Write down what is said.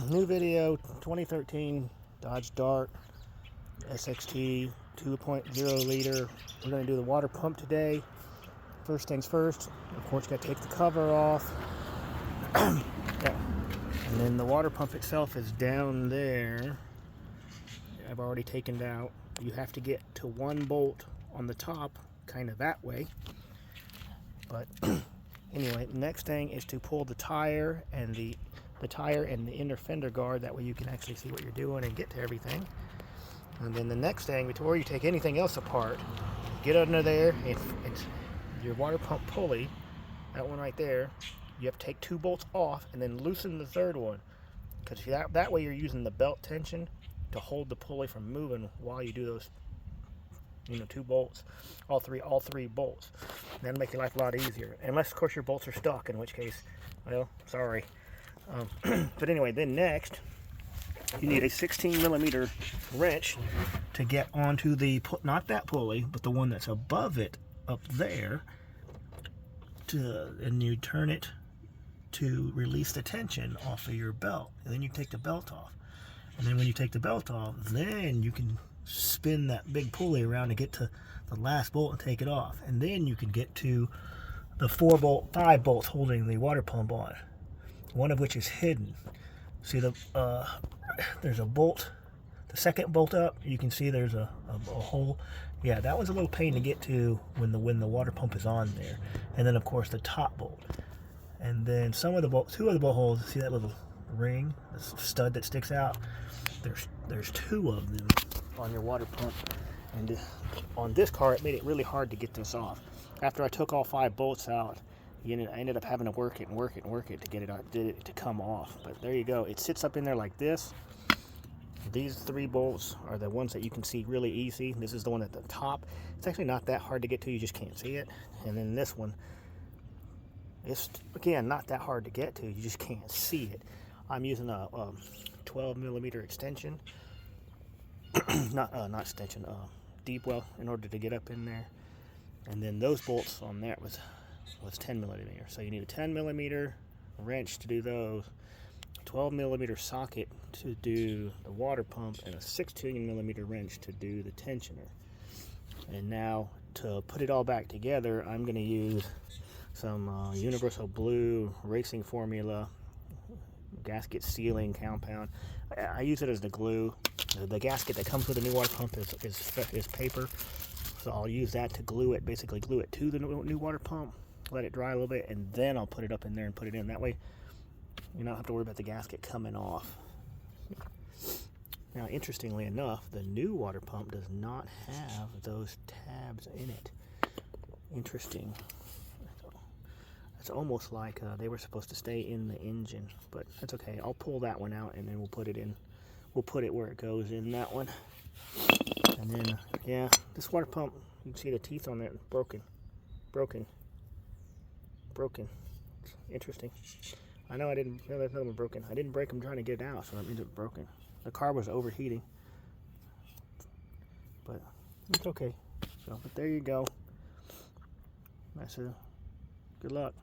New video, 2013 Dodge Dart SXT 2.0 liter. We're going to do the water pump today. First things first, of course, you got to take the cover off. Yeah. And then the water pump itself is down there. I've already taken it out. You have to get to one bolt on the top, kind of that way. But anyway, next thing is to pull the tire and the inner fender guard. That way you can actually see what you're doing and get to everything. And then the next thing, before you take anything else apart, get under there and your water pump pulley, that one right there, you have to take two bolts off and then loosen the third one, because that way you're using the belt tension to hold the pulley from moving while you do those, two bolts, all three bolts. And that'll make your life a lot easier, unless of course your bolts are stuck, in which case, well, sorry. But anyway, then next you need a 16mm wrench to get onto the, not that pulley, but the one that's above it up there, and you turn it to release the tension off of your belt. And then you take the belt off. And then when you take the belt off, then you can spin that big pulley around to get to the last bolt and take it off. And then you can get to the 5 bolts holding the water pump on, one of which is hidden. See, there's a bolt, the second bolt up, you can see there's a hole. Yeah, that was a little pain to get to when the water pump is on there. And then of course the top bolt. And then two of the bolt holes, see that little ring, this stud that sticks out? There's 2 of them on your water pump. And on this car, it made it really hard to get this off. After I took all 5 bolts out, I ended up having to work it to get it out, to come off. But there you go. It sits up in there like this. These 3 bolts are the ones that you can see really easy. This is the one at the top. It's actually not that hard to get to, you just can't see it. And then this one, it's again not that hard to get to, you just can't see it. I'm using a 12mm extension, not extension, deep well, in order to get up in there. And then those bolts on there was 10mm. So you need a 10mm wrench to do those, 12mm socket to do the water pump, and a 16mm wrench to do the tensioner. And now to put it all back together, I'm going to use some Universal Blue Racing Formula gasket sealing compound. I use it as the glue. The gasket that comes with the new water pump is paper, so I'll use that to glue it, basically glue it to the new water pump, let it dry a little bit, and then I'll put it up in there and put it in. That way you don't have to worry about the gasket coming off. Now, interestingly enough, the new water pump does not have those tabs in it. Interesting. It's almost like they were supposed to stay in the engine, but that's okay. I'll pull that one out and then we'll put it in. We'll put it where it goes in that one. And then, yeah, this water pump, you can see the teeth on it, broken. It's interesting. I know there's another one broken. I didn't break them trying to get it out, so that means it's broken. The car was overheating, but it's okay. So, but there you go. That's good luck.